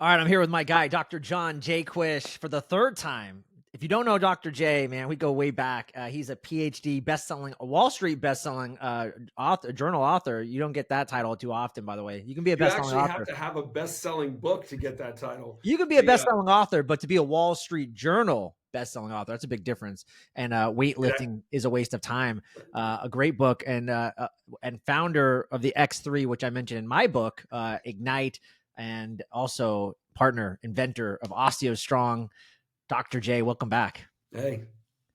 All right, I'm here with my guy, Dr. John Jaquish, for the third time. If you don't know Dr. J, man, we go way back. He's a PhD, a Wall Street best-selling author, journal author. You don't get that title too often, by the way. You can be a You best-selling actually have author. to have a best-selling book to get that title. You can be a The best-selling author, but to be a Wall Street Journal best-selling author, that's a big difference. And it, weightlifting is a waste of time. A great book, and founder of the X3, which I mentioned in my book, Ignite, and also partner, inventor of OsteoStrong. Dr. J, welcome back. hey,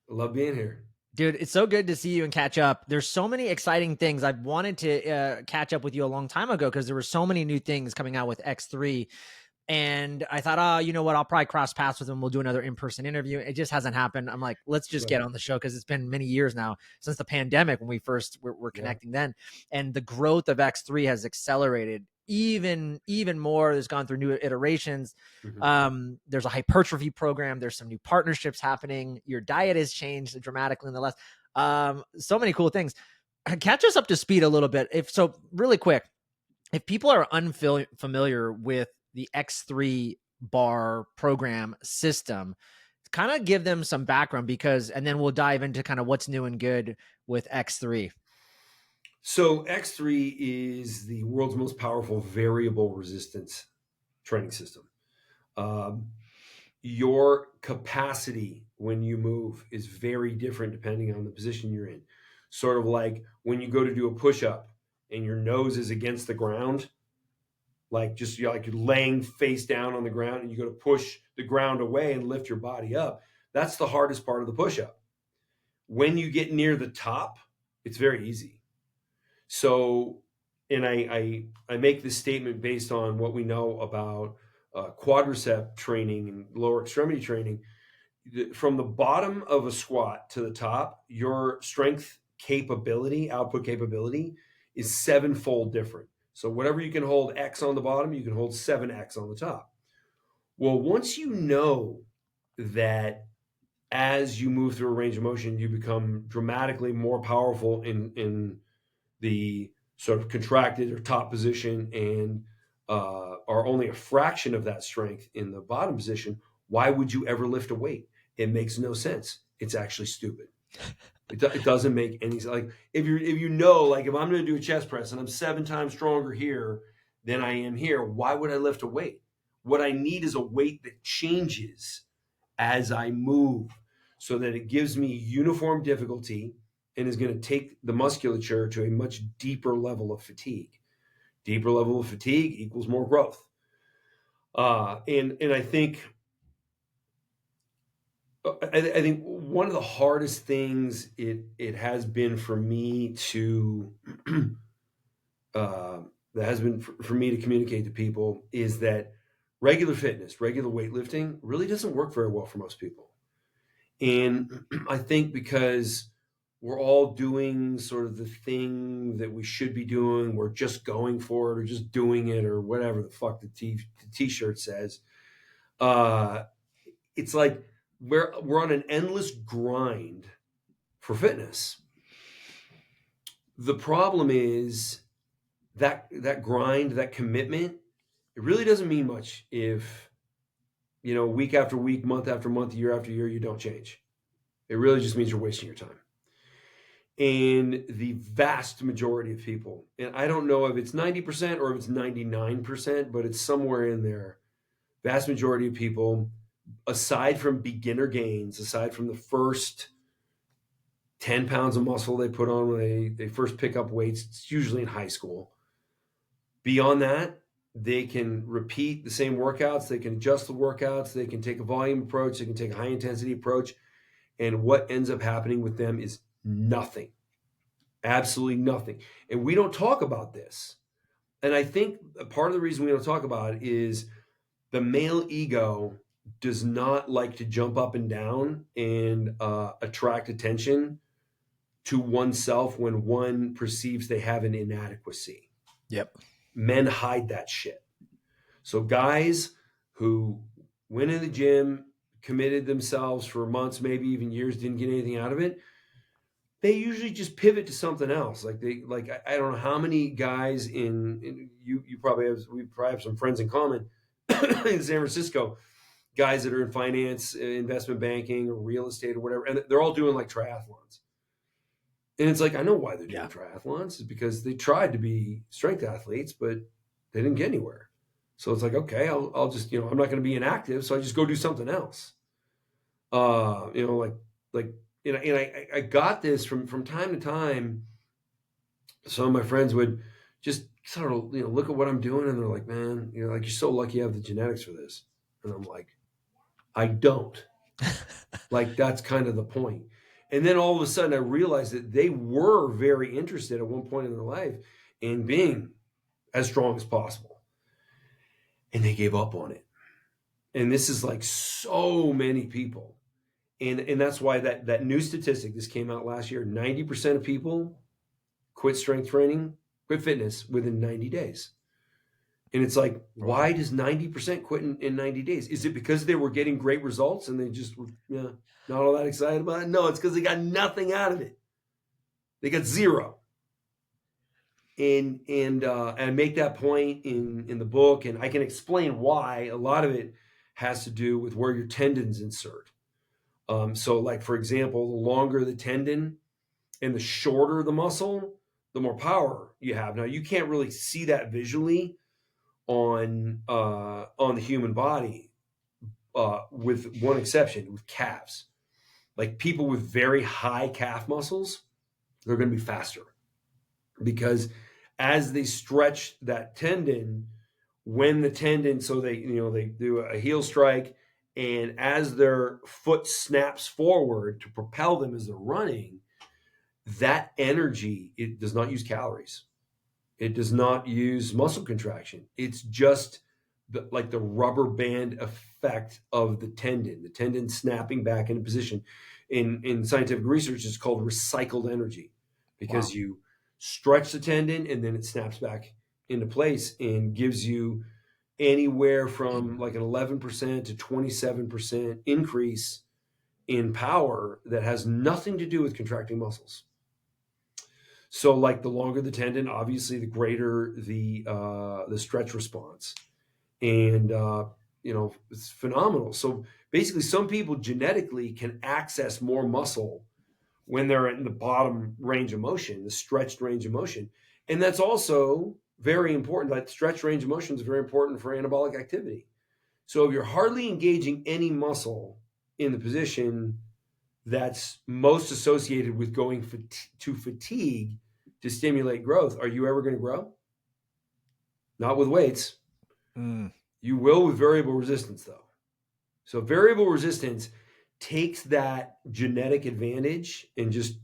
I love being here. Dude, it's so good to see you and catch up. There's so many exciting things. I've wanted to catch up with you a long time ago because there were so many new things coming out with X3. And I thought, oh, you know what? I'll probably cross paths with him. We'll do another in-person interview. It just hasn't happened. I'm like, let's just get Right. on the show because it's been many years now since the pandemic when we first were Yeah. connecting then. And the growth of X3 has accelerated even more. It's gone through new iterations. hmm There's a hypertrophy program. There's some new partnerships happening. Your diet has changed dramatically in the last. So many cool things. Catch us up to speed a little bit. If so, really quick, if people are unfamiliar with the X3 bar program system, kind of give them some background and then we'll dive into kind of what's new and good with X3. So X3 is the world's most powerful variable resistance training system. Um, your capacity when you move is very different depending on the position you're in. Sort of like when you go to do a push-up and your nose is against the ground, like just you're laying face down on the ground and you go to push the ground away and lift your body up. That's the hardest part of the push-up. When you get near the top, it's very easy. So, and I make this statement based on what we know about quadricep training and lower extremity training. From the bottom of a squat to the top, your strength capability, output capability, is sevenfold different. So whatever you can hold X on the bottom, you can hold 7X on the top. Well, once you know that as you move through a range of motion, you become dramatically more powerful in the sort of contracted or top position and are only a fraction of that strength in the bottom position, why would you ever lift a weight? It makes no sense. It's actually stupid. It doesn't make any sense. Like if you know, like if I'm going to do a chest press and I'm 7 times stronger here than I am here, why would I lift a weight? What I need is a weight that changes as I move so that it gives me uniform difficulty and is going to take the musculature to a much deeper level of fatigue. Deeper level of fatigue equals more growth. And I think one of the hardest things it has been for me to that has been for me to communicate to people is that regular fitness, regular weightlifting really doesn't work very well for most people. And I think because we're all doing sort of the thing that we should be doing, we're just going for it or just doing it or whatever the fuck the t-shirt says. Uh, it's like we're on an endless grind for fitness. The problem is that grind, that commitment, it really doesn't mean much if week after week, month after month, year after year, you don't change. It really just means you're wasting your time. And the vast majority of people, and I don't know if it's 90% or if it's 99%, but it's somewhere in there. Vast majority of people, aside from beginner gains, aside from the first 10 pounds of muscle they put on when they first pick up weights, it's usually in high school. Beyond that, they can repeat the same workouts, they can adjust the workouts, they can take a volume approach, they can take a high intensity approach. And what ends up happening with them is nothing. Absolutely nothing. And we don't talk about this. And I think part of the reason we don't talk about it is the male ego does not like to jump up and down and attract attention to oneself when one perceives they have an inadequacy. Yep. Men hide that shit. So guys who went in the gym, committed themselves for months, maybe even years, didn't get anything out of it, they usually just pivot to something else. I don't know how many guys in you probably have, we probably have some friends in common, in San Francisco, guys that are in finance, investment banking, or real estate or whatever, and they're all doing like triathlons. And it's like, I know why they're doing triathlons. It's because they tried to be strength athletes, but they didn't get anywhere. So it's like, okay, I'll just, I'm not going to be inactive. So I just go do something else. Like, I got this from time to time. Some of my friends would just sort of, look at what I'm doing and they're like, man, like, you're so lucky you have the genetics for this. And I'm like, I don't. Like, that's kind of the point. And then all of a sudden I realized that they were very interested at one point in their life in being as strong as possible. And they gave up on it. And this is like so many people. And that's why that new statistic, this came out last year, 90% of people quit strength training, quit fitness within 90 days. And it's like, why does 90% quit in 90 days? Is it because they were getting great results and they just were not all that excited about it? No, it's because they got nothing out of it. They got zero. And I make that point in the book, and I can explain why. A lot of it has to do with where your tendons insert. So like, for example, the longer the tendon and the shorter the muscle, the more power you have. Now, you can't really see that visually on the human body, with one exception, with calves. Like, people with very high calf muscles, they're going to be faster because as they stretch that tendon, when the tendon, so they do a heel strike, and as their foot snaps forward to propel them as they're running, that energy, it does not use calories. It does not use muscle contraction. It's just like the rubber band effect of the tendon snapping back into position. In scientific research, it's called recycled energy, because you stretch the tendon and then it snaps back into place and gives you anywhere from like an 11% to 27% increase in power that has nothing to do with contracting muscles. So, like, the longer the tendon, obviously, the greater the stretch response, and it's phenomenal. So basically, some people genetically can access more muscle when they're in the bottom range of motion, the stretched range of motion, and that's also very important. That stretch range of motion is very important for anabolic activity. So if you're hardly engaging any muscle in the position that's most associated with going to fatigue to stimulate growth, are you ever going to grow? Not with weights. You will with variable resistance, though. So variable resistance takes that genetic advantage and just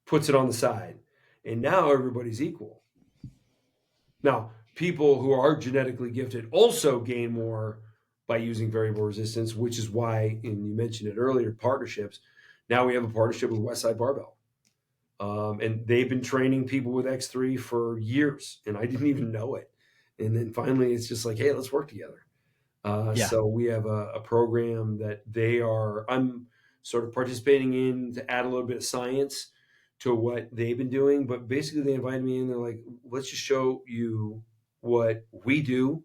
puts it on the side. And now everybody's equal. Now, people who are genetically gifted also gain more by using variable resistance, which is why, and you mentioned it earlier, partnerships. Now we have a partnership with Westside Barbell. And they've been training people with X3 for years, and I didn't even know it. And then finally, it's just like, hey, let's work together. So we have a program that I'm sort of participating in to add a little bit of science to what they've been doing. But basically, they invited me in. They're like, let's just show you what we do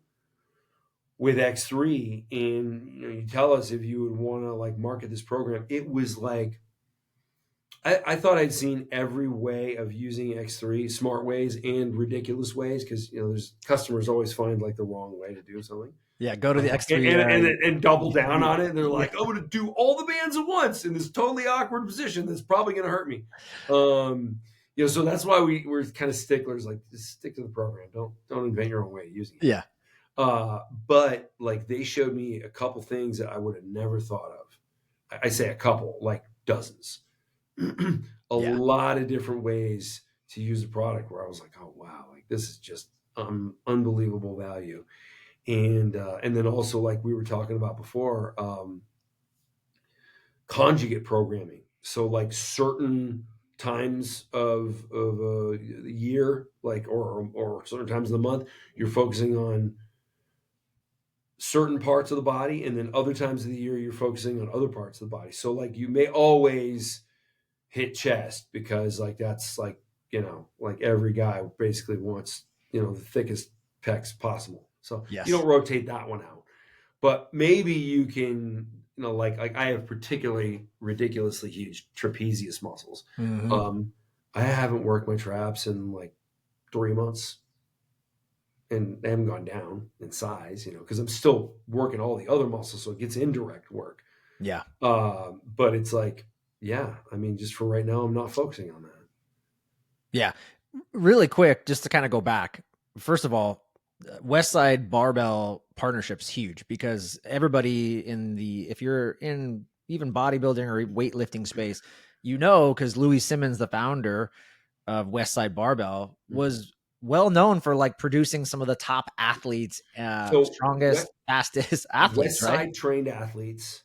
with X3, and you tell us if you would want to like market this program. It was like, I thought I'd seen every way of using X3, smart ways and ridiculous ways, because there's customers always find like the wrong way to do something. Yeah, go to the X3 and double down on it. And they're like, I'm going to do all the bands at once in this totally awkward position that's probably going to hurt me. So that's why we're kind of sticklers, like, just stick to the program. Don't invent your own way of using it. Yeah. But like, they showed me a couple things that I would have never thought of. I say a couple, like dozens. A lot of different ways to use the product where I was like, oh, wow, like, this is just unbelievable value. And then also, like we were talking about before, conjugate programming. So like certain times of a year, like, or certain times of the month, you're focusing on certain parts of the body, and then other times of the year you're focusing on other parts of the body. So like, you may always hit chest because like that's like, like every guy basically wants, the thickest pecs possible. So you Yes. don't rotate that one out. But maybe you can, like I have particularly ridiculously huge trapezius muscles. Hmm. I haven't worked my traps in like 3 months, and they haven't gone down in size, because I'm still working all the other muscles, so it gets indirect work. Yeah. But it's like, yeah, I mean, just for right now, I'm not focusing on that. Yeah. Really quick, just to kind of go back. First of all, Westside Barbell partnership's huge because everybody if you're in even bodybuilding or weightlifting space, because Louis Simmons, the founder of Westside Barbell, Mhm. was well known for like producing some of the top athletes, So strongest, fastest athletes, West right? Side trained athletes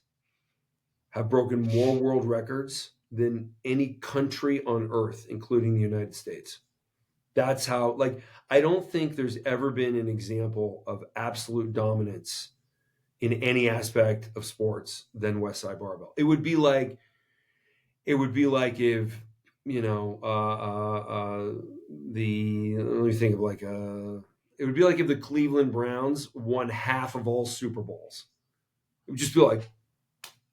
have broken more world records than any country on earth, including the United States. That's how, like, I don't think there's ever been an example of absolute dominance in any aspect of sports than Westside Barbell. It would be like if, let me think of like it would be like if the Cleveland Browns won half of all Super Bowls. It would just be like,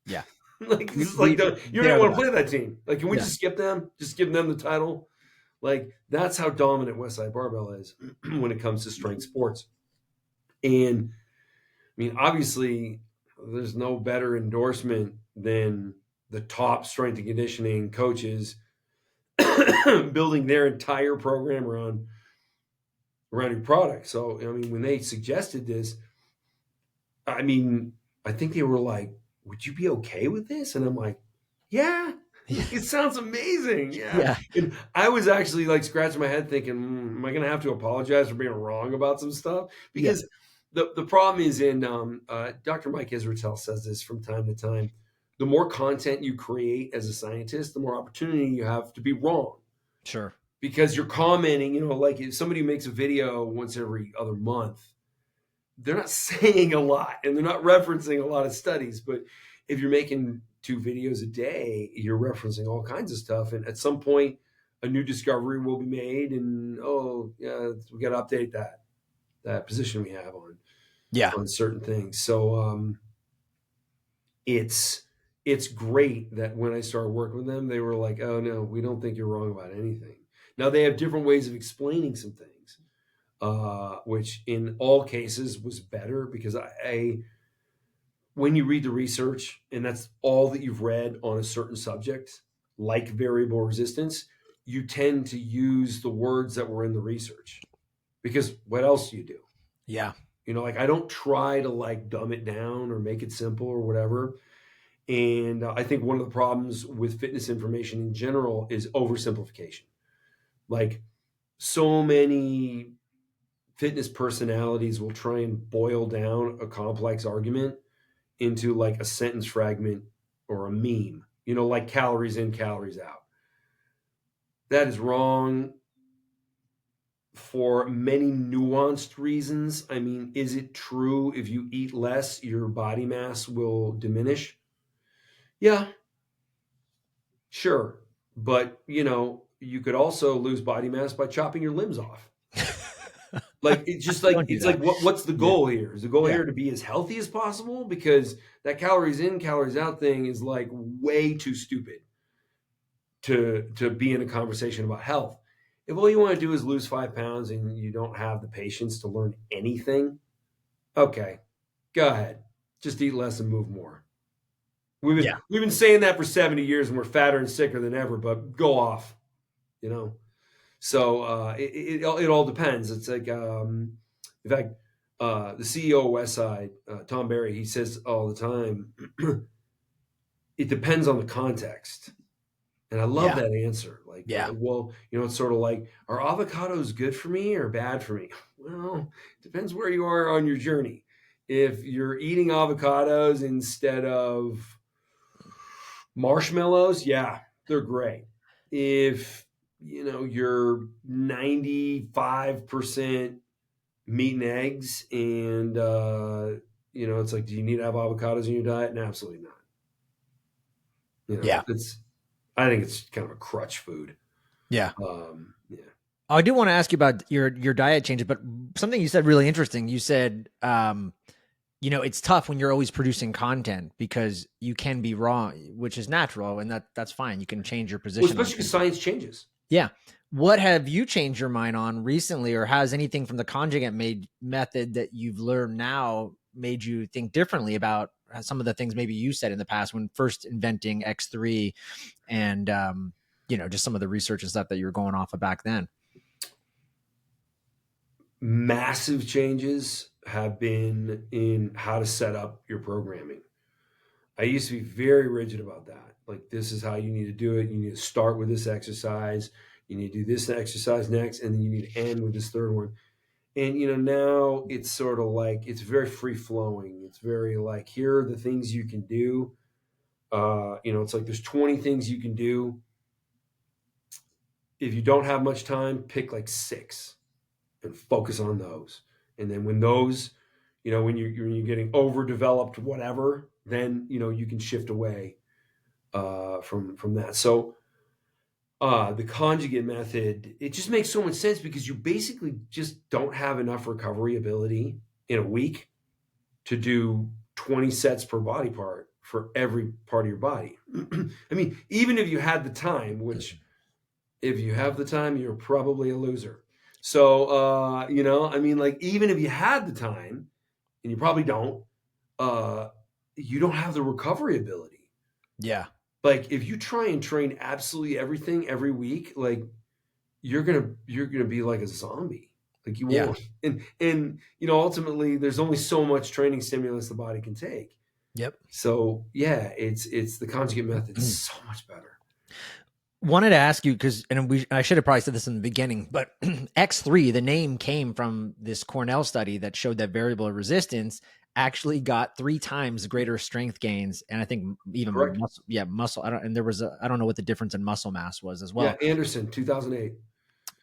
Yeah. like We, this is like we you don't they even are the want to best. play that team. Like, can we Yeah. just skip them? Just give them the title. Like, that's how dominant Westside Barbell is when it comes to strength sports. And I mean, obviously, there's no better endorsement than the top strength and conditioning coaches building their entire program around your product. So, I mean, when they suggested this, I mean, I think they were like, "Would you be okay with this?" And I'm like, "Yeah, Yeah. it sounds amazing." Yeah. Yeah. And I was actually like scratching my head thinking, am I going to have to apologize for being wrong about some stuff? Yeah. Because the problem is in Dr. Mike Israetel says this from time to time. The more content you create as a scientist, the more opportunity you have to be wrong, Sure. because you're commenting, like if somebody makes a video once every other month, they're not saying a lot and they're not referencing a lot of studies. But if you're making 2 videos a day, you're referencing all kinds of stuff. And at some point, a new discovery will be made. And, oh, yeah, we got to update that position we have Yeah. on certain things. So it's great that when I started working with them, they were like, oh, no, we don't think you're wrong about anything. Now, they have different ways of explaining some things, which in all cases was better, because when you read the research and that's all that you've read on a certain subject, like variable resistance, you tend to use the words that were in the research, because what else do you do? Yeah. Like, I don't try to like dumb it down or make it simple or whatever. And I think one of the problems with fitness information in general is oversimplification. Like, so many fitness personalities will try and boil down a complex argument into like a sentence fragment or a meme, like calories in, calories out. That is wrong for many nuanced reasons. I mean, is it true if you eat less, your body mass will diminish? Yeah, sure. But, you could also lose body mass by chopping your limbs off. Like, it's just like, Don't do it's like, that. what's the Yeah. goal here? Is the goal Yeah. here to be as healthy as possible? Because that calories in, calories out thing is like way too stupid to be in a conversation about health. If all you want to do is lose 5 pounds and you don't have the patience to learn anything, okay, go ahead. Just eat less and move more. Yeah. We've been saying that for 70 years and we're fatter and sicker than ever, but go off, you know? So it all depends. It's like, in fact, the CEO of Westside, Tom Berry, he says all the time, it depends on the context. And I love Yeah. that answer. Like, Yeah. well, it's sort of like, are avocados good for me or bad for me? Well, it depends where you are on your journey. If you're eating avocados instead of marshmallows, yeah, they're great. If, you're 95% meat and eggs and, it's like, do you need to have avocados in your diet? No, absolutely not. Yeah. I think it's kind of a crutch food. Yeah. Yeah. I do want to ask you about your diet changes, but something you said really interesting. You said, it's tough when you're always producing content because you can be wrong, which is natural, and that's fine. You can change your Well, position on especially because things. science changes. Yeah. What have you changed your mind on recently, or has anything from the conjugate method that you've learned now made you think differently about some of the things maybe you said in the past when first inventing X3 and, just some of the research and stuff that you were going off of back then? Massive changes have been in how to set up your programming. I used to be very rigid about that. Like, this is how you need to do it. You need to start with this exercise. You need to do this exercise next, and then you need to end with this third one. And now it's sort of like it's very free flowing. It's very like, here are the things you can do. It's like there's 20 things you can do. If you don't have much time, pick like 6 and focus on those. And then when those, when you're getting overdeveloped, whatever, then you can shift away from that. So the conjugate method, it just makes so much sense because you basically just don't have enough recovery ability in a week to do 20 sets per body part for every part of your body. I mean, even if you had the time, which if you have the time, you're probably a loser. So, I mean, like, even if you had the time, and you probably don't, uh, you don't have the recovery ability. Yeah. Like, if you try and train absolutely everything every week, like, you're gonna be like a zombie. Like, you Yeah. won't. And ultimately, there's only so much training stimulus the body can take. Yep. So yeah, it's the conjugate method so much better. Wanted to ask you because, and I should have probably said this in the beginning, but X3, the name came from this Cornell study that showed that variable resistance actually got 3 times greater strength gains, and I think even Correct. muscle. I don't know what the difference in muscle mass was as Yeah, well. Anderson, 2008.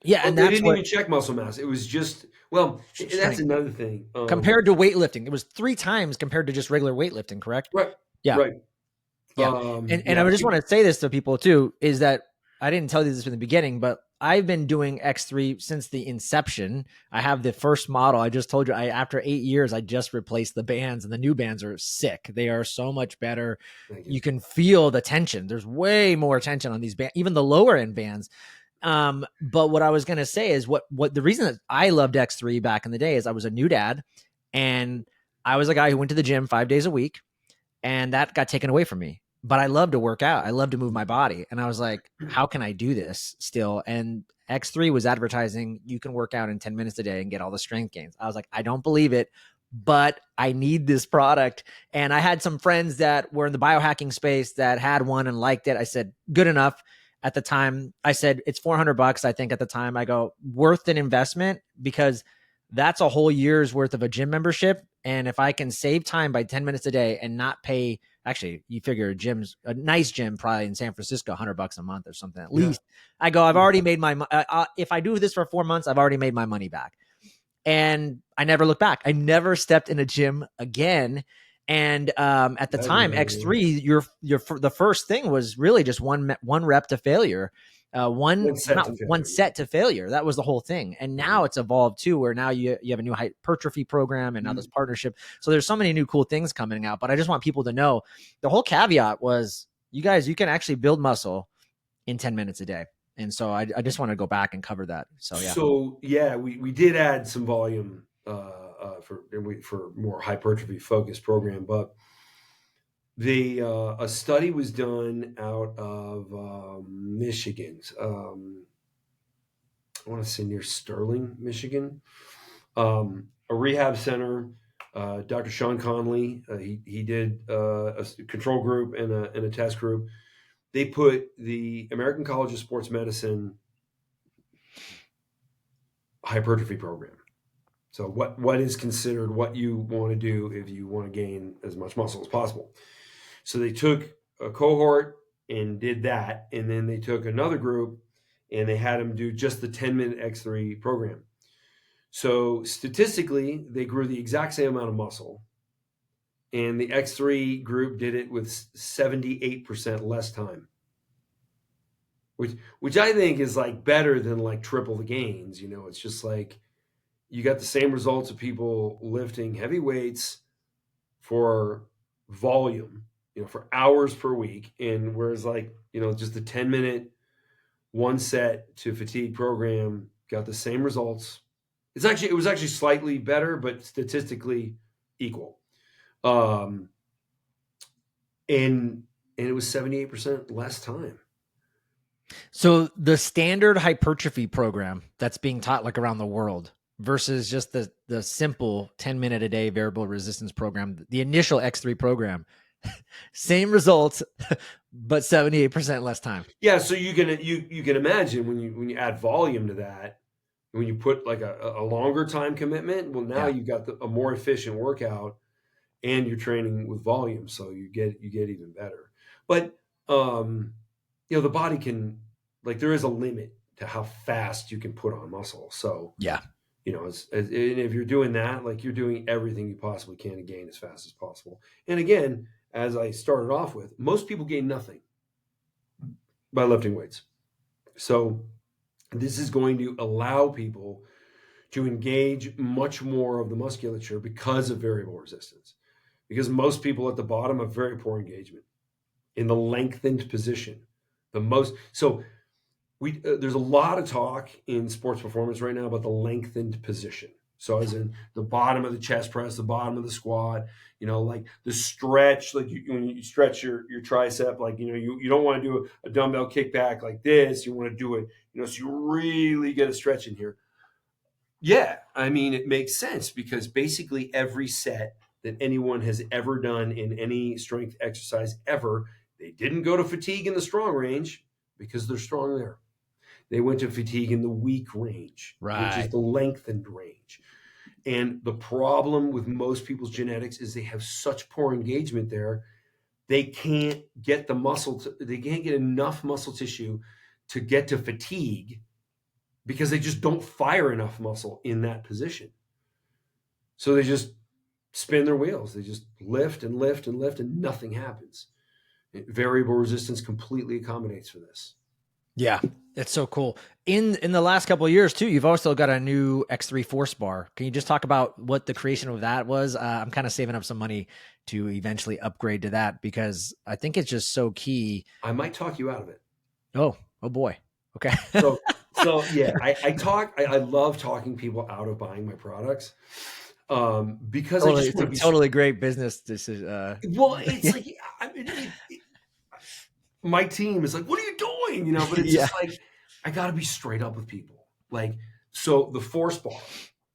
Yeah, Oh, and they that's didn't what even check muscle mass. It was just, well, that's strength another thing. compared to weightlifting. It was 3 times compared to just regular weightlifting. Correct? Right, Yeah. right. Yeah. And Yeah, I just want to say this to people too, is that I didn't tell you this from the beginning, but I've been doing X3 since the inception. I have the first model. I just told you, after 8 years, I just replaced the bands, and the new bands are sick. They are so much better. thank you. You can feel the tension. There's way more tension on these bands, even the lower end bands. But what I was going to say is what the reason that I loved X3 back in the day is I was a new dad, and I was a guy who went to the gym 5 days a week, and that got taken away from me. But I love to work out. I love to move my body. And I was like, how can I do this still? And X3 was advertising you can work out in 10 minutes a day and get all the strength gains. I was like, I don't believe it, but I need this product. And I had some friends that were in the biohacking space that had one and liked it. I said, good enough. At the time, I said, it's $400. I think at the time, I go, worth an investment, because that's a whole year's worth of a gym membership. And if I can save time by 10 minutes a day and not pay, actually, you figure a nice gym probably in San Francisco, $100 a month or something at Yeah. least. I go, I've already made if I do this for 4 months, I've already made my money back. And I never looked back. I never stepped in a gym again. And at the time, X3, the first thing was really just one rep to failure, One set to one failure. set to failure. That was the whole thing. And now it's evolved too, where now you have a new hypertrophy program and now this partnership. So there's so many new cool things coming out. But I just want people to know the whole caveat was, you can actually build muscle in 10 minutes a day. And so I just want to go back and cover that. So yeah. So yeah, we did add some volume for more hypertrophy focused program, but a study was done out of Michigan. I want to say near Sterling, Michigan. A rehab center. Dr. Sean Conley, he did a control group and a test group. They put the American College of Sports Medicine hypertrophy program. So what is considered what you want to do if you want to gain as much muscle as possible. So they took a cohort and did that, and then they took another group and they had them do just the 10-minute X3 program. So statistically, they grew the exact same amount of muscle, and the X3 group did it with 78% less time. which I think is like better than like triple the gains. You know, it's just like you got the same results of people lifting heavy weights for volume, you know, for hours per week. And whereas like, you know, just the 10-minute one set to fatigue program got the same results. It was actually slightly better, but statistically equal. Um, and it was 78% less time. So the standard hypertrophy program that's being taught like around the world versus just the simple 10-minute a day variable resistance program, the initial X3 program, same results, but 78% less time. Yeah, so you can imagine when you add volume to that, when you put like a longer time commitment, well now Yeah. you've got a more efficient workout and you're training with volume, so you get even better. But you know, the body can, like, there is a limit to how fast you can put on muscle. So Yeah. you know, and if you're doing that, like you're doing everything you possibly can to gain as fast as possible. And again, as I started off with, most people gain nothing by lifting weights. So this is going to allow people to engage much more of the musculature because of variable resistance. Because most people at the bottom have very poor engagement in the lengthened position. So there's a lot of talk in sports performance right now about the lengthened position. So as in the bottom of the chest press, the bottom of the squat, you know, like the stretch, like when you stretch your tricep, like, you know, you don't want to do a dumbbell kickback like this. You want to do it, you know, so you really get a stretch in here. Yeah, I mean, it makes sense because basically every set that anyone has ever done in any strength exercise ever, they didn't go to fatigue in the strong range because they're strong there. They went to fatigue in the weak range, which is Right. the lengthened range. And the problem with most people's genetics is they have such poor engagement there. They can't get they can't get enough muscle tissue to get to fatigue because they just don't fire enough muscle in that position. So they just spin their wheels. They just lift and lift and lift, and nothing happens. Variable resistance completely accommodates for this. Yeah. It's so cool. In the last couple of years too, you've also got a new X3 Force bar. Can you just talk about what the creation of that was? I'm kind of saving up some money to eventually upgrade to that because I think it's just so key. I might talk you out of it. Oh boy. Okay. So yeah, I love talking people out of buying my products, because I Totally, just it's a want to be. totally great business decision. Well, it's like, I mean, my team is like, "What are you doing?" You know, but it's Yeah. just like I got to be straight up with people. Like, so the Force Bar,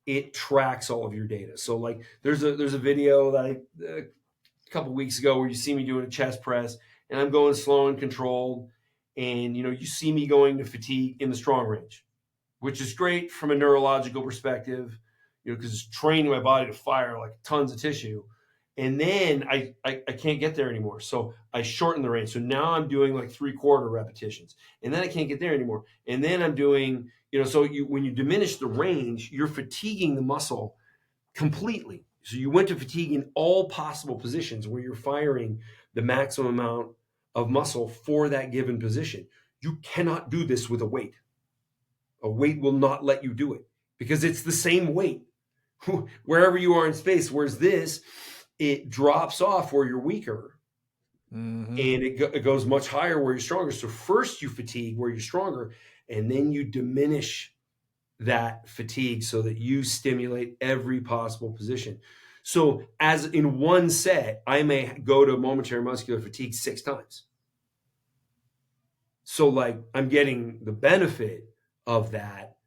it tracks all of your data. So like, there's a video that a couple weeks ago where you see me doing a chest press, and I'm going slow and controlled, and you know, you see me going to fatigue in the strong range, which is great from a neurological perspective, you know, because it's training my body to fire like tons of tissue. And then I can't get there anymore. So I shorten the range. So now I'm doing like 3/4 repetitions. And then I can't get there anymore. And then I'm doing, you know, so when you diminish the range, you're fatiguing the muscle completely. So you went to fatigue in all possible positions where you're firing the maximum amount of muscle for that given position. You cannot do this with a weight. A weight will not let you do it because it's the same weight wherever you are in space. Whereas this, it drops off where you're weaker, Mm-hmm. and it goes much higher where you're stronger. So first you fatigue where you're stronger, and then you diminish that fatigue so that you stimulate every possible position. So as in one set, I may go to momentary muscular fatigue 6 times. So like I'm getting the benefit of that.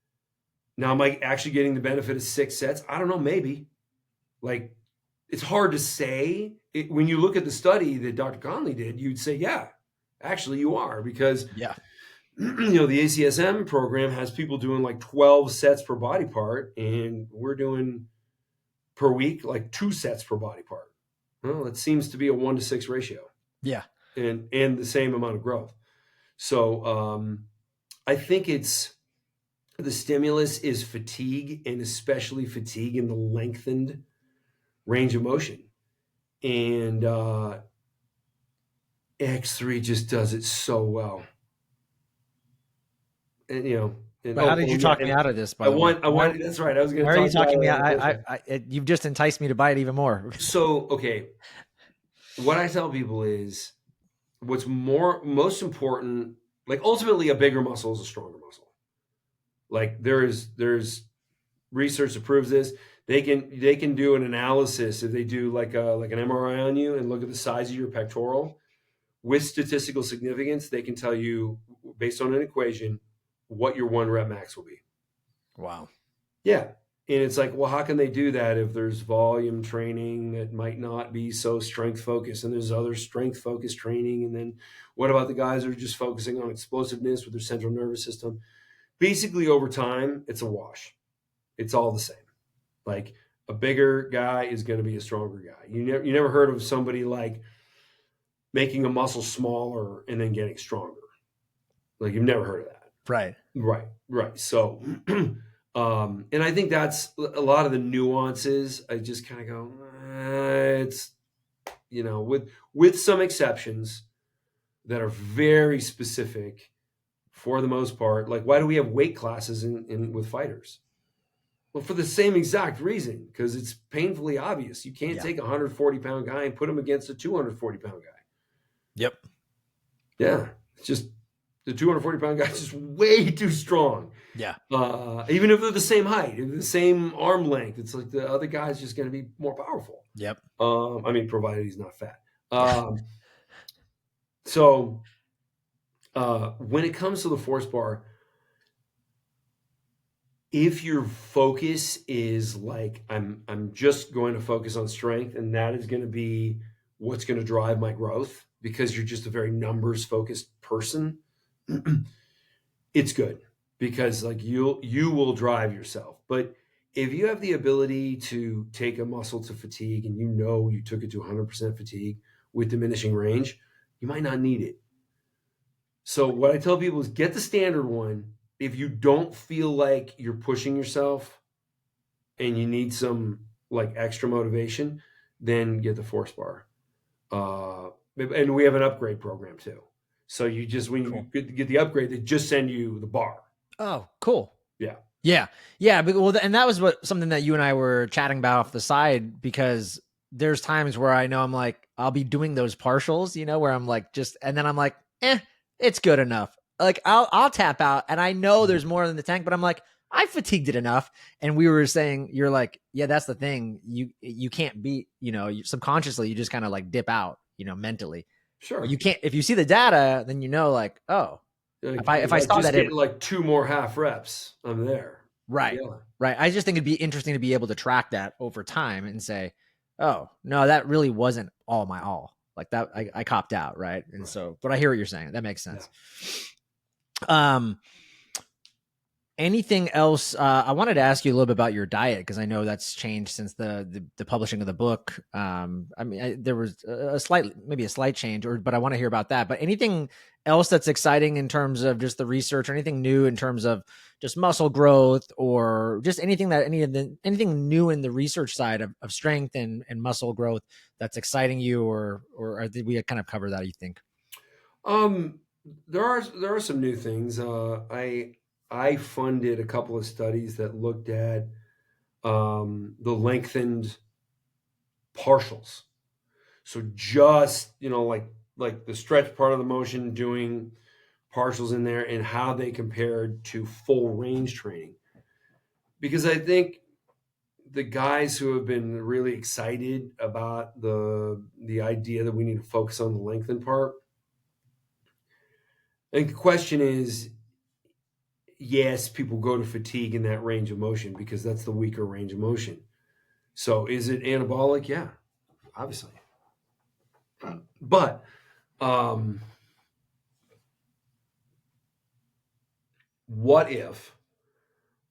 Now, am I actually getting the benefit of 6 sets? I don't know, maybe. Like, it's hard to say. When you look at the study that Dr. Conley did, you'd say, yeah, actually you are, because Yeah. you know, the ACSM program has people doing like 12 sets per body part, and we're doing per week like 2 sets per body part. Well, it seems to be a 1-to-6 ratio, Yeah. and the same amount of growth. So I think the stimulus is fatigue, and especially fatigue in the lengthened range of motion. And X3 just does it so well. and, you know, and But how did you talk me and out of this, by the way? that's right. I was going Why to are you talk about talking me it out? on the first one. You've just enticed me to buy it even more. So, okay, what I tell people is what's most important, like ultimately a bigger muscle is a stronger muscle. Like there's research that proves this. They can do an analysis if they do like an MRI on you and look at the size of your pectoral with statistical significance. They can tell you based on an equation what your 1 rep max will be. Wow. Yeah. And it's like, well, how can they do that if there's volume training that might not be so strength focused and there's other strength focused training? And then what about the guys that are just focusing on explosiveness with their central nervous system? Basically, over time, it's a wash. It's all the same. Like a bigger guy is going to be a stronger guy. You never heard of somebody like making a muscle smaller and then getting stronger. Like you've never heard of that. Right. Right. So, and I think that's a lot of the nuances. I just kind of go, it's, with some exceptions that are very specific for the most part. Like, why do we have weight classes in with fighters? Well, for the same exact reason, because it's painfully obvious. You can't take a 140-pound guy and put him against a 240-pound guy. Yep. Yeah. It's just the 240-pound guy is just way too strong. Yeah. Even if they're the same height, the same arm length, it's like the other guy's just going to be more powerful. Yep. I mean, provided he's not fat. So when it comes to the force bar, if your focus is like, I'm just going to focus on strength and that is going to be what's going to drive my growth because you're just a very numbers focused person, it's good because like you will drive yourself. But if you have the ability to take a muscle to fatigue and you took it to 100% fatigue with diminishing range, you might not need it. So what I tell people is get the standard one. If you don't feel like you're pushing yourself and you need some like extra motivation, then get the force bar. And we have an upgrade program too. So you just, when you get the upgrade, they just send you the bar. Oh, cool. Yeah. Yeah. Yeah. But, well, and that was something that you and I were chatting about off the side, because there's times where I know I'm like, I'll be doing those partials, where I'm like, and then I'm like, it's good enough. Like I'll tap out and I know there's more in the tank, but I'm like, I fatigued it enough. And we were saying, you're like, yeah, that's the thing. You can't beat, subconsciously, you just kind of like dip out, mentally. Sure. But you can't, if you see the data, then like, oh, like, if I saw just that get like 2 more half reps, I'm there. Right. Yeah. Right. I just think it'd be interesting to be able to track that over time and say, oh, no, that really wasn't all my all. Like that, I copped out. Right. And so, but I hear what you're saying. That makes sense. Yeah. Anything else? I wanted to ask you a little bit about your diet, because I know that's changed since the publishing of the book. I mean, there was maybe a slight change, but I want to hear about that. But anything else that's exciting in terms of just the research, or anything new in terms of just muscle growth, or just anything anything new in the research side of strength and muscle growth that's exciting you, or did we kind of cover that, you think? There are some new things. I funded a couple of studies that looked at the lengthened partials. So just, like the stretch part of the motion, doing partials in there and how they compared to full range training. Because I think the guys who have been really excited about the idea that we need to focus on the lengthened part, I think the question is, yes, people go to fatigue in that range of motion because that's the weaker range of motion. So is it anabolic? Yeah, obviously. But what if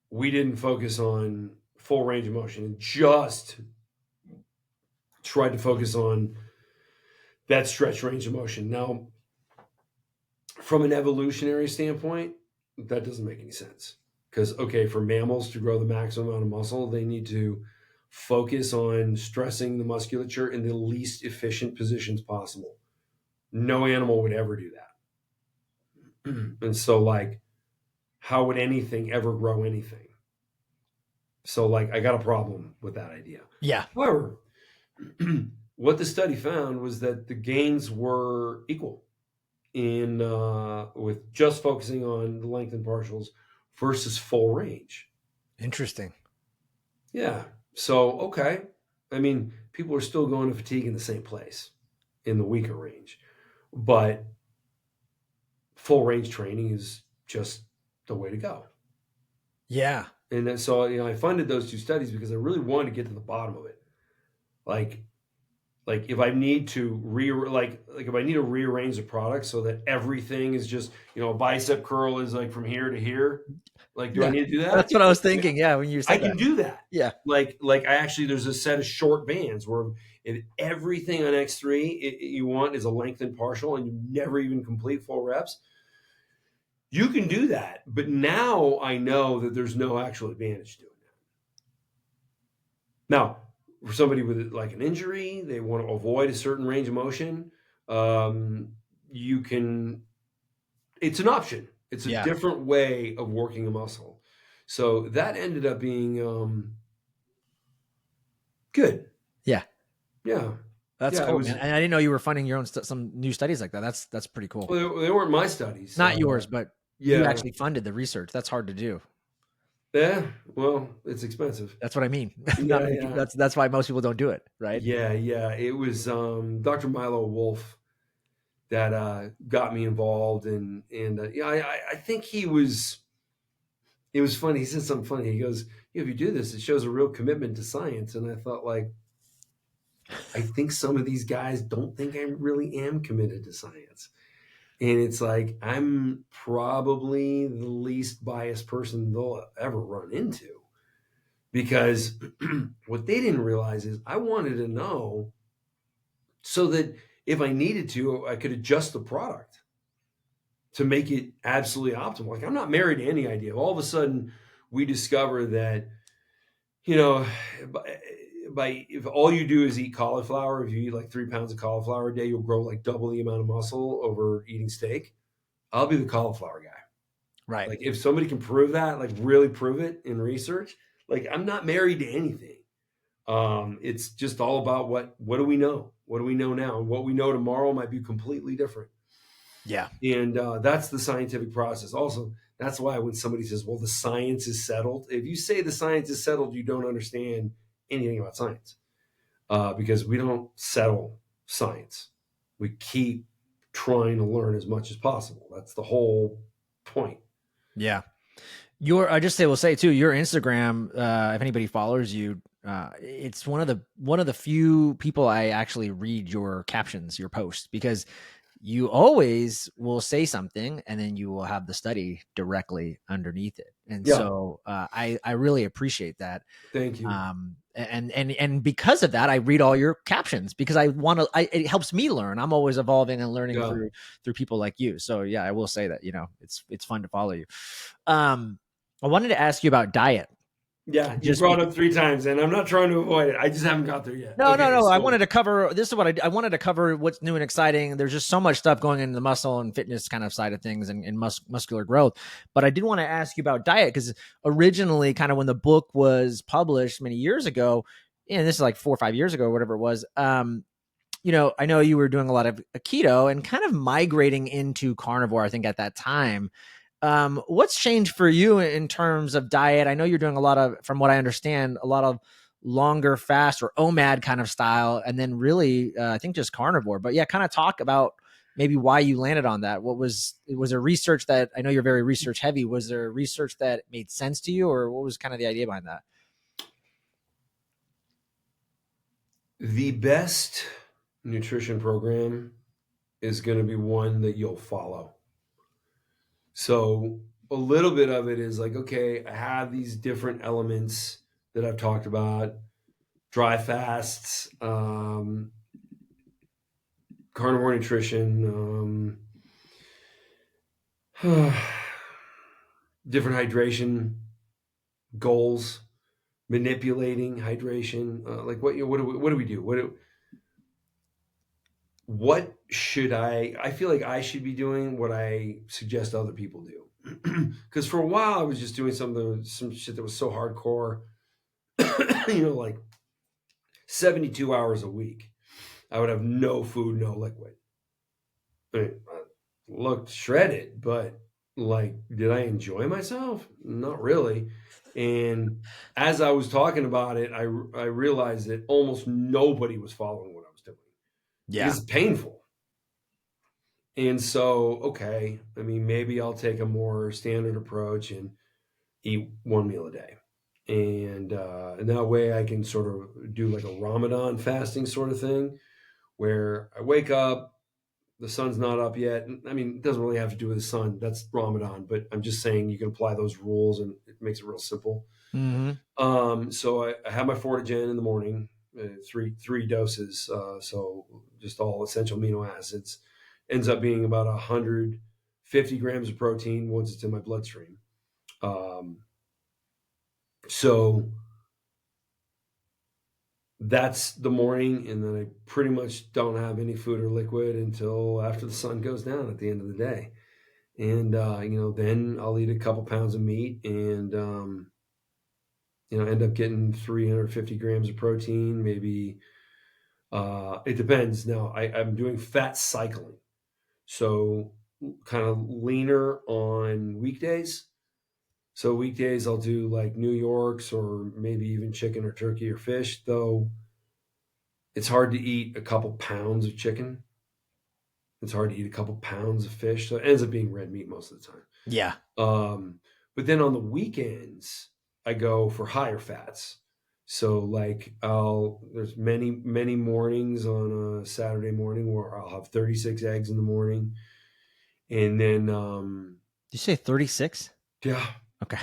we didn't focus on full range of motion and just tried to focus on that stretch range of motion? Now, from an evolutionary standpoint, that doesn't make any sense. Because, okay, for mammals to grow the maximum amount of muscle, they need to focus on stressing the musculature in the least efficient positions possible. No animal would ever do that. And so, like, how would anything ever grow anything? So, like, I got a problem with that idea. Yeah. However, what the study found was that the gains were equal in with just focusing on the length and partials versus full range. Interesting. Yeah. So, okay. I mean, people are still going to fatigue in the same place in the weaker range, but full range training is just the way to go. Yeah. And then, so, I funded those two studies because I really wanted to get to the bottom of it. Like, if I need to if I need to rearrange the product so that everything is just, a bicep curl is like from here to here. Like, do I Yeah. need to do That's that? what I was thinking. Yeah. When you I said can that. do that. Yeah. Like I actually, there's a set of short bands where if everything on X3 you want is a lengthened partial and you never even complete full reps, you can do that. But now I know that there's no actual advantage to it. Now, for somebody with like an injury, they want to avoid a certain range of motion. You can. It's an option. It's a Yeah. different way of working a muscle. So that ended up being good. Yeah. Yeah, That's yeah. It cool, man. was. And I didn't know you were funding your own some new studies like that. That's pretty cool. Well, they weren't my studies. Not yours, but you Yeah, actually funded the research. That's hard to do. yeah. Well, it's expensive. That's what I mean. Not Yeah, many people. yeah, That's why most people don't do it, right? yeah, yeah. It was Dr. Milo Wolf that got me involved, and yeah, I think he was. It was funny. He said something funny. He goes, "If you do this, it shows a real commitment to science." And I thought, like, I think some of these guys don't think I really am committed to science. And it's like, I'm probably the least biased person they'll ever run into. Because what they didn't realize is I wanted to know so that if I needed to, I could adjust the product to make it absolutely optimal. Like, I'm not married to any idea. All of a sudden, we discover that, you know, if all you do is eat cauliflower, if you eat like 3 pounds of cauliflower a day, you'll grow like double the amount of muscle over eating steak. I'll be the cauliflower guy. Right. Like, if somebody can prove that, like really prove it in research, like, I'm not married to anything. It's just all about what do we know? What do we know now? And what we know tomorrow might be completely different. Yeah. And that's the scientific process. Also, that's why when somebody says, well, the science is settled, if you say the science is settled, you don't understand anything about science, because we don't settle science. We keep trying to learn as much as possible. That's the whole point. Yeah. I just will say too, your Instagram, if anybody follows you, it's one of the few people I actually read your captions, your posts, because you always will say something and then you will have the study directly underneath it. And Yeah. so I really appreciate that. Thank you. And because of that, I read all your captions because I want to. It helps me learn. I'm always evolving and learning Yeah. through people like you. So yeah, I will say that it's fun to follow you. I wanted to ask you about diet. Yeah. You Just brought it up 3 times, and I'm not trying to avoid it. I just haven't got there yet. no. Okay. I So, wanted to cover. This is what I wanted to cover. What's new and exciting. There's just so much stuff going into the muscle and fitness kind of side of things and muscular growth. But I did want to ask you about diet because originally, kind of when the book was published many years ago, and this is like 4 or 5 years ago, or whatever it was. I know you were doing a lot of keto and kind of migrating into carnivore, I think, at that time. What's changed for you in terms of diet? I know you're doing a lot of, from what I understand, a lot of longer fast or OMAD kind of style, and then really, I think just carnivore. But yeah, kind of talk about maybe why you landed on that. Was there research that, I know you're very research heavy. Was there research that made sense to you, or what was kind of the idea behind that? the best nutrition program is going to be one that you'll follow. So a little bit of it is like, okay, I have these different elements that I've talked about: dry fasts, carnivore nutrition, different hydration goals, manipulating hydration. Like, what do we do? What should I feel like I should be doing what I suggest other people do. Because for a while I was just doing some shit that was so hardcore, like 72 hours a week. I would have no food, no liquid. I looked shredded, but like, did I enjoy myself? Not really. And as I was talking about it, I realized that almost nobody was following what I was doing Yeah. because it's painful. And so, okay, I mean, maybe I'll take a more standard approach and eat one meal a day. And that way I can sort of do like a Ramadan fasting sort of thing where I wake up, the sun's not up yet. I mean, it doesn't really have to do with the sun. That's Ramadan, but I'm just saying you can apply those rules and it makes it real simple. Mm-hmm. So I have my Fortigen in the morning, three doses. So just all essential amino acids. Ends up being about 150 grams of protein once it's in my bloodstream. Um, so that's the morning, and then I pretty much don't have any food or liquid until after the sun goes down at the end of the day. And then I'll eat a couple pounds of meat, and end up getting 350 grams of protein. Maybe it depends. Now I'm doing fat cycling, so kind of leaner on weekdays. So weekdays I'll do like New York's or maybe even chicken or turkey or fish, though it's hard to eat a couple pounds of chicken. It's hard to eat a couple pounds of fish. So it ends up being red meat most of the time. Yeah. But then on the weekends, I go for higher fats. So like there's many mornings on a Saturday morning where I'll have 36 eggs in the morning. And then Did you say 36? yeah. Okay.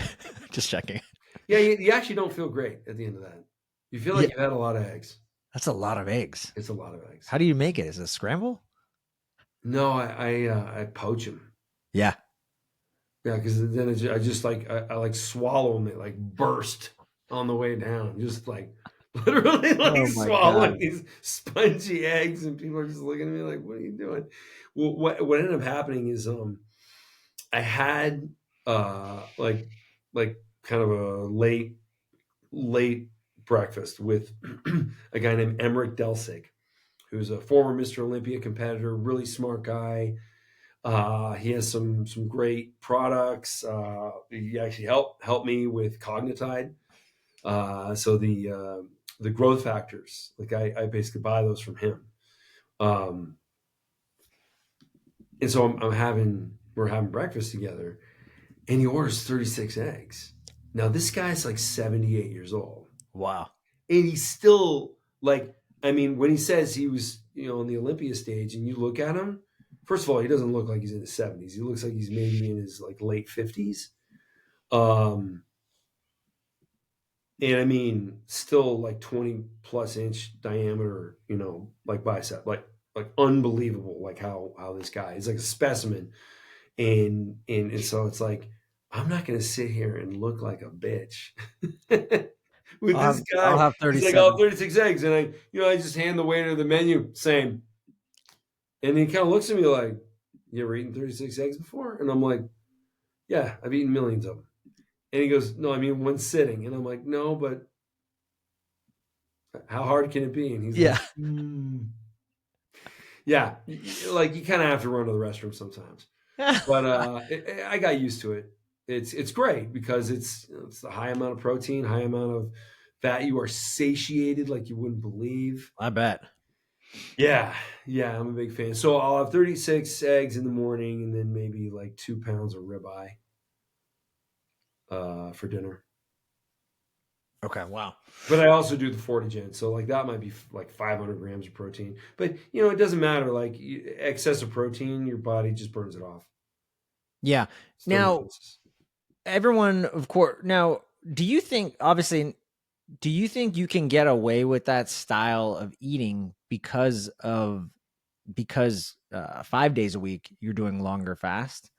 Just checking. Yeah, you actually don't feel great at the end of that. You feel like Yeah. you've had a lot of eggs. That's a lot of eggs. It's a lot of eggs. How do you make it? Is it a scramble? No, I poach them. Yeah. Yeah, because then I just like I like swallow them. They like burst on the way down, just like literally like Oh my swallowing God. these spongy eggs, and people are just looking at me like, "What are you doing?" Well, what ended up happening is I had like kind of a late breakfast with a guy named Emmerich Delsig, who's a former Mr. Olympia competitor, really smart guy. He has some great products. He actually helped me with Cognitide. So the growth factors, like I basically buy those from him. Um, and so we're having breakfast together, and he orders 36 eggs. Now this guy's like 78 years old, Wow. and he's still like, I mean, when he says he was on the Olympia stage, and you look at him, first of all, he doesn't look like he's in his 70s. He looks like he's maybe in his like late 50s. um and I mean, still like 20 plus inch diameter, like bicep, like unbelievable, like how this guy is like a specimen. And so it's like, I'm not going to sit here and look like a bitch with I'll this have, I'll guy. have He's like, oh, 37. 36 eggs. And I just hand the waiter the menu, same. And he kind of looks at me like, you ever eaten 36 eggs before? And I'm like, yeah, I've eaten millions of them. And he goes, no, I mean one sitting. And I'm like, no, but how hard can it be? And he's like, Yeah. yeah, like you kind of have to run to the restroom sometimes. But I got used to it. It's great because it's a high amount of protein, high amount of fat. You are satiated like you wouldn't believe. I bet. Yeah, yeah, I'm a big fan. So I'll have 36 eggs in the morning, and then maybe like 2 pounds of ribeye for dinner. Okay. Wow. But I also do the Fortigen, so like that might be like 500 grams of protein. But it doesn't matter. Like excess of protein, your body just burns it off. Yeah. It's Now, thermogenesis. everyone, of course. Now, do you think, obviously, do you think you can get away with that style of eating because 5 days a week you're doing longer fast?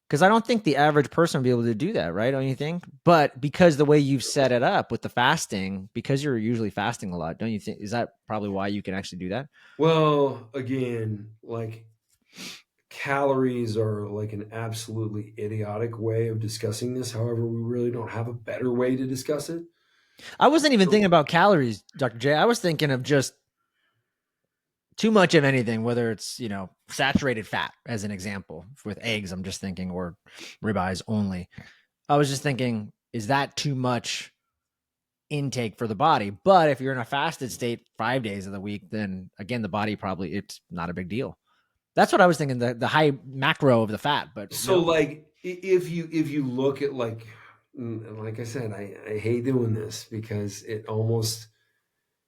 Because I don't think the average person will be able to do that, right? Don't you think? But because the way you've set it up with the fasting, because you're usually fasting a lot, don't you think? Is that probably why you can actually do that? Well, again, like calories are like an absolutely idiotic way of discussing this. However, we really don't have a better way to discuss it. I wasn't even So, thinking about calories, Dr. J. I was thinking of just too much of anything, whether it's, saturated fat as an example with eggs, I'm just thinking, or ribeyes only. I was just thinking, is that too much intake for the body? But if you're in a fasted state 5 days of the week, then again, the body probably, it's not a big deal. That's what I was thinking, the high macro of the fat, but so no. like if you look at like I said, I hate doing this because it almost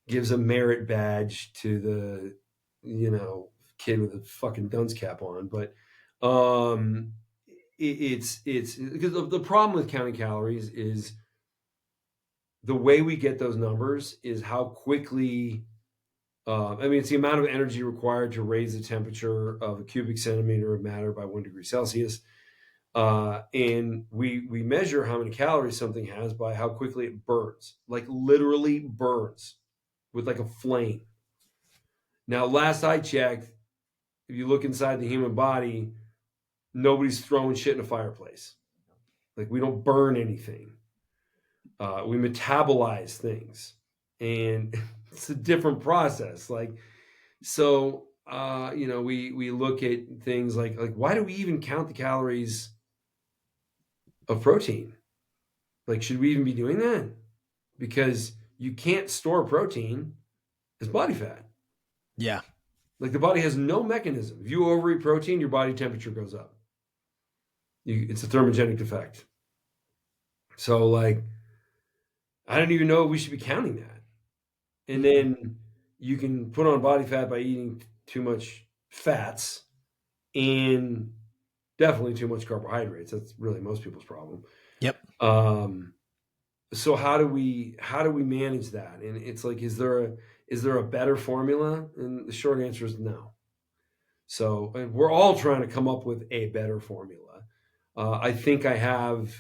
gives a merit badge to the kid with a fucking dunce cap on, but it's because the problem with counting calories is the way we get those numbers is how quickly. I mean, it's the amount of energy required to raise the temperature of a cubic centimeter of matter by 1 degree Celsius. And we measure how many calories something has by how quickly it burns, like literally burns with like a flame. Now, last I checked, if you look inside the human body, nobody's throwing shit in a fireplace. Like we don't burn anything. We metabolize things, and it's a different process. We look at things like why do we even count the calories of protein? Like, should we even be doing that? Because you can't store protein as body fat. Yeah. Like the body has no mechanism. If you overeat protein, your body temperature goes up. It's a thermogenic effect. So like, I don't even know if we should be counting that. And then you can put on body fat by eating too much fats and definitely too much carbohydrates. That's really most people's problem. Yep. So how do we manage that? And it's like, is there a better formula? And the short answer is no. So and we're all trying to come up with a better formula. I think I have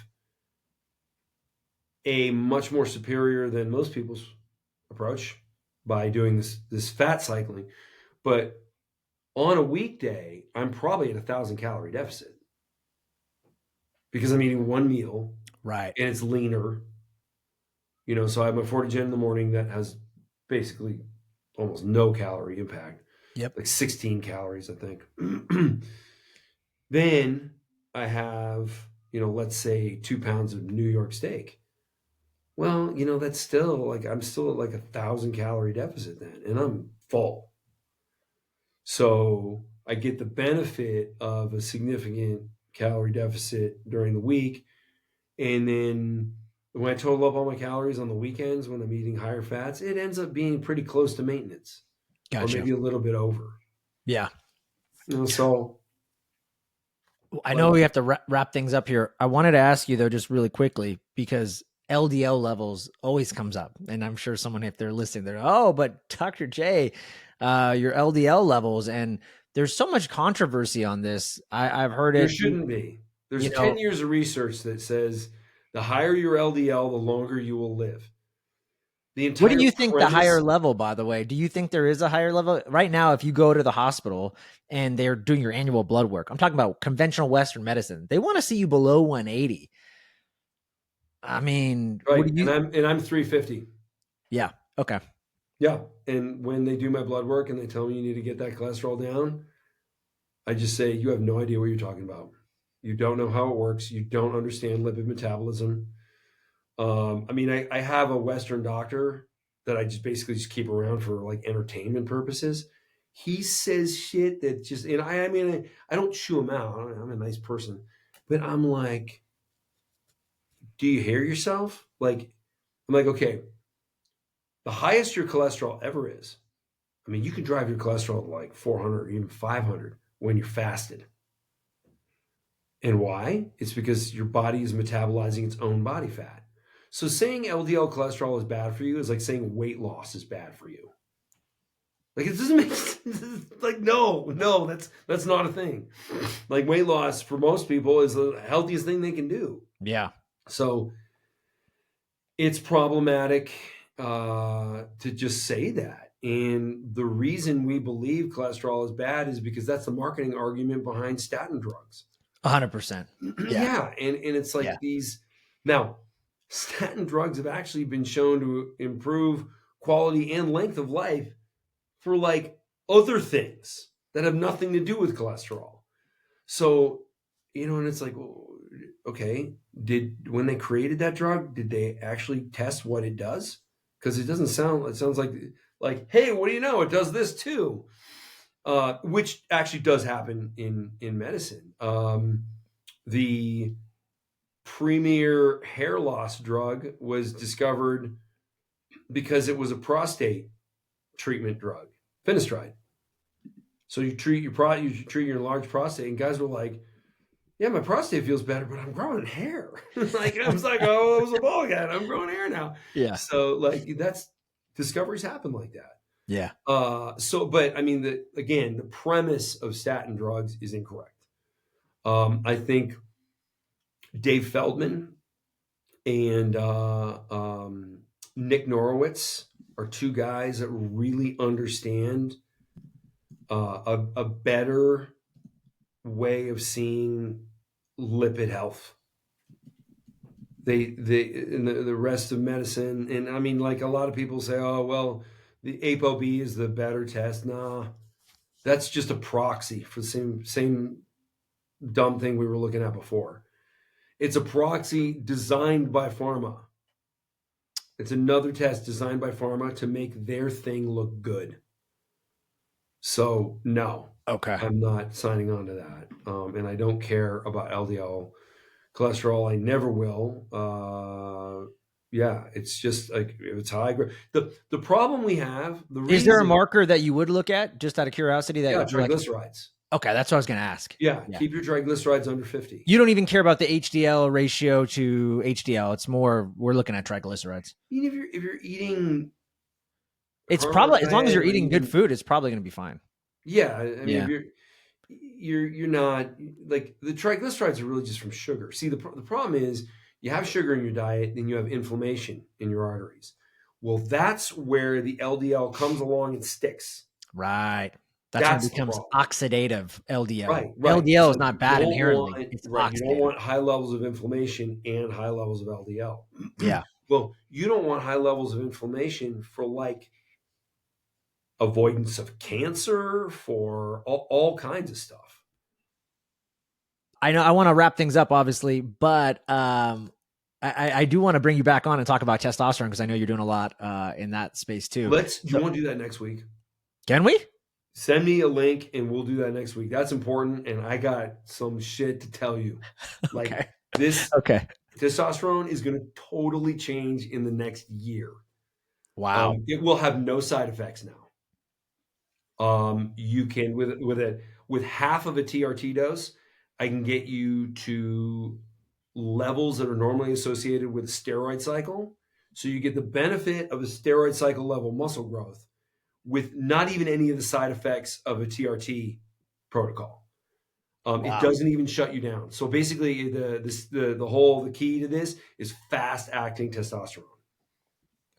a much more superior than most people's approach by doing this fat cycling. But on a weekday, I'm probably at 1,000 calorie deficit because I'm eating one meal, Right. and it's leaner. So I have my 40 in the morning that has basically almost no calorie impact, Yep. like 16 calories, I think. Then I have, let's say 2 pounds of New York steak. Well, that's still like I'm still at like 1,000 calorie deficit then, and I'm full. So I get the benefit of a significant calorie deficit during the week. And then when I total up all my calories on the weekends when I'm eating higher fats, it ends up being pretty close to maintenance or Gotcha. maybe a little bit over. Yeah. So I know like, we have to wrap things up here. I wanted to ask you though, just really quickly, because LDL levels always comes up, and I'm sure someone, if they're listening, they're, oh, but Dr. J, your LDL levels, and there's so much controversy on this. I've heard there it, shouldn't be. There's you 10 know, years of research that says the higher your LDL, the longer you will live. The what do entire you think the higher premise. level, by the way? Do you think there is a higher level? Right now, if you go to the hospital and they're doing your annual blood work, I'm talking about conventional Western medicine, they want to see you below 180. I mean, what Right, do you? and I'm 350. Yeah. Okay. Yeah, and when they do my blood work and they tell me you need to get that cholesterol down, I just say you have no idea what you're talking about. You don't know how it works. You don't understand lipid metabolism. I mean, I have a Western doctor that I just basically just keep around for like entertainment purposes. He says shit that just, and I mean, I don't chew him out. I'm a nice person, but I'm like, do you hear yourself? Like, I'm like, okay, the highest your cholesterol ever is. I mean, you can drive your cholesterol to like 400 or even 500 when you're fasted. And why? It's because your body is metabolizing its own body fat. So saying LDL cholesterol is bad for you is like saying weight loss is bad for you. Like it doesn't make sense. Like no, that's not a thing. Like weight loss for most people is the healthiest thing they can do. Yeah. So it's problematic to just say that. And the reason we believe cholesterol is bad is because that's the marketing argument behind statin drugs. 100%. Yeah. And it's like Yeah. these now, statin drugs have actually been shown to improve quality and length of life for like other things that have nothing to do with cholesterol. So, and it's like, well, okay, when they created that drug, did they actually test what it does? Because it sounds like, hey, what do you know? It does this too. Which actually does happen in medicine. The premier hair loss drug was discovered because it was a prostate treatment drug, finasteride. So you treat your enlarged prostate, and guys were like, "Yeah, my prostate feels better, but I'm growing hair." Like I was like, "Oh, I was a bald guy. I'm growing hair now." Yeah. So like that's discoveries happen like that. Yeah. But I mean, the premise of statin drugs is incorrect. I think Dave Feldman and Nick Norowitz are two guys that really understand a better way of seeing lipid health. They in the rest of medicine, and I mean, like a lot of people say, oh well, the ApoB is the better test. Nah, that's just a proxy for the same dumb thing we were looking at before. It's a proxy designed by pharma. It's another test designed by pharma to make their thing look good. So no, Okay. I'm not signing on to that, and I don't care about LDL cholesterol. I never will. Yeah, it's just like if it's high. The problem we have, the Is there a reason, marker that you would look at just out of curiosity that yeah, you're like, triglycerides. okay, that's what I was going to ask. Yeah, Yeah. keep your triglycerides under 50. You don't even care about the HDL ratio to HDL. It's more, we're looking at triglycerides. I mean, if you're eating, It's carnivore probably, as long as diet you're or eating good food, it's probably going to be fine. yeah, I mean, Yeah. if you're not like the triglycerides are really just from sugar. See, the problem is you have sugar in your diet, then you have inflammation in your arteries. Well, that's where the LDL comes along and sticks. Right. That's when it That's the becomes problem. oxidative LDL. Right. LDL is So not bad inherently. It's you don't oxidative. want high levels of inflammation and high levels of LDL. Yeah. Well, you don't want high levels of inflammation for like avoidance of cancer, for all kinds of stuff. I know I want to wrap things up, obviously, but I do want to bring you back on and talk about testosterone because I know you're doing a lot in that space too. Do you want to do that next week? Can we? Send me a link and we'll do that next week. That's important. And I got some shit to tell you. Like Okay. this Okay. testosterone is going to totally change in the next year. Wow. It will have no side effects now. You can with half of a TRT dose, I can get you to levels that are normally associated with a steroid cycle. So you get the benefit of a steroid cycle level muscle growth with not even any of the side effects of a TRT protocol. Wow. It doesn't even shut you down. So basically, the key to this is fast acting testosterone.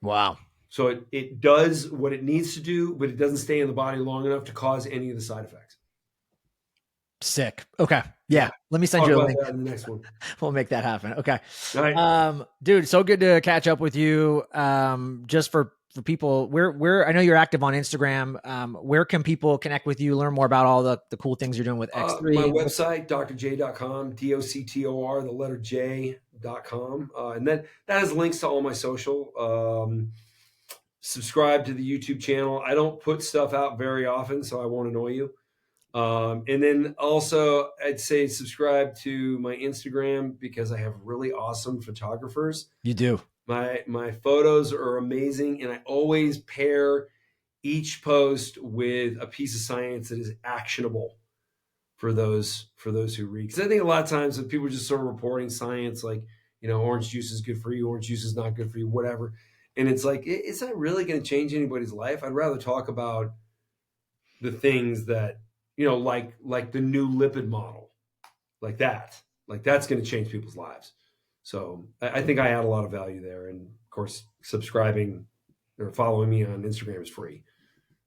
Wow. So it does what it needs to do, but it doesn't stay in the body long enough to cause any of the side effects. Sick. Okay. Yeah. Let me send you a link. That in the next one. We'll make that happen. Okay. All right. Dude, so good to catch up with you. Just for people, I know you're active on Instagram. Where can people connect with you, learn more about all the cool things you're doing with X3? My website, drj.com, DOCTOR, the letter J.com. And that has links to all my social. Subscribe to the YouTube channel. I don't put stuff out very often, so I won't annoy you. And then also I'd say subscribe to my Instagram because I have really awesome photographers. You do. My photos are amazing, and I always pair each post with a piece of science that is actionable for those who read. Because I think a lot of times when people are just sort of reporting science, like, orange juice is good for you, orange juice is not good for you, whatever. And it's like, it's not really going to change anybody's life. I'd rather talk about the things that, like the new lipid model, like that's going to change people's lives. So I think I add a lot of value there. And of course, subscribing or following me on Instagram is free.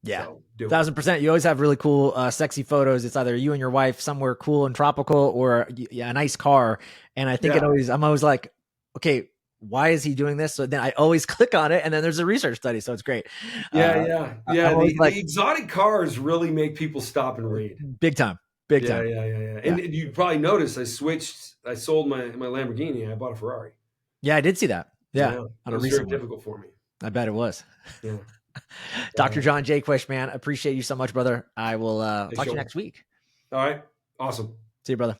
Yeah. So do it. 1,000%. You always have really cool, sexy photos. It's either you and your wife somewhere cool and tropical, or a nice car. And I think Yeah. I'm always like, okay, why is he doing this? So then I always click on it, and then there's a research study. So it's great. Yeah, yeah, I'm yeah. always The like, exotic cars really make people stop and read. big time, big Yeah, time. yeah, yeah, yeah. Yeah. And you probably noticed I sold my Lamborghini. I bought a Ferrari. Yeah. I did see that. Yeah. Yeah, On it a was very recent one. difficult for me. I bet it was. Yeah. Dr. John Jaquish, man, appreciate you so much, brother. I will Hey, talk to you Sean. next week. All right. Awesome. See you, brother.